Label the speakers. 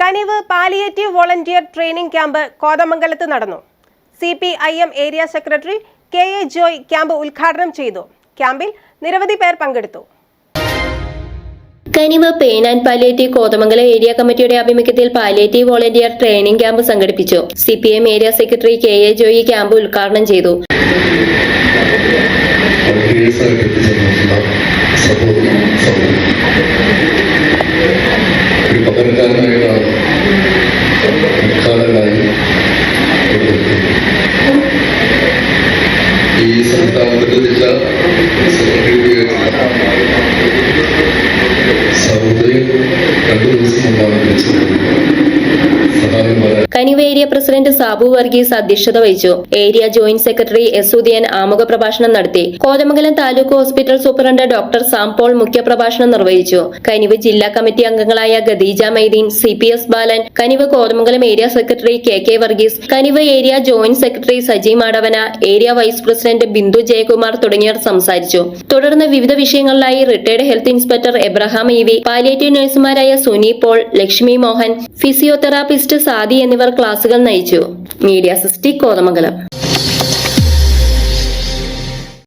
Speaker 1: കനിവ് palliative volunteer training camp കോതമംഗലത്ത് നടന്നു. CPIM area secretary KA Joy camp ഉദ്ഘാടനം ചെയ്തു. ക്യാമ്പിൽ നിരവധി പേർ പങ്കെടുത്തു.
Speaker 2: Kanivu pain and palliative Kothamangalam area കമ്മിറ്റിയുടെ ആഭിമുഖ്യത്തിൽ പാലിയേറ്റീവ് വോളണ്ടിയർ ട്രെയിനിംഗ് ക്യാമ്പ് സംഘടിപ്പിച്ചു. CPIM area secretary KA Joy camp ഉദ്ഘാടനം ചെയ്തു.
Speaker 3: ഈ സംസ്ഥാനത്ത് ലഭിച്ച സൗദയിൽ 2 ദിവസം മുമ്പാണ് ലഭിച്ചത്.
Speaker 2: കനിവ് ഏരിയ പ്രസിഡന്റ് സാബു വർഗീസ് അധ്യക്ഷത വഹിച്ചു. Area joint secretary S Udayan ആമുഖ പ്രഭാഷണം നടത്തി. Kothamangalam taluk hospital superintendent doctor Sam Paul മുഖ്യപ്രഭാഷണം നിർവഹിച്ചു. കനിവ് ജില്ലാ കമ്മിറ്റി അംഗങ്ങളായ Khadija Maideen, CPS Balan, Kanivu Kothamangalam area secretary KK Varghese, Kanivu area joint secretary Saji Madavana, area vice president Bindu Jayakumar തുടങ്ങിയവർ സംസാരിച്ചു. തുടർന്ന് വിവിധ വിഷയങ്ങളിലായി retired health inspector Abraham EV, palliative നഴ്സുമാരായ സുനി പോൾ, ലക്ഷ്മി മോഹൻ, ഫിസിയോതെറാപ്പിസ്റ്റ് സാദി എന്നിവർ ക്ലാസുകൾ നയിച്ചു. മീഡിയ സിസ്റ്റി കോതമംഗലം.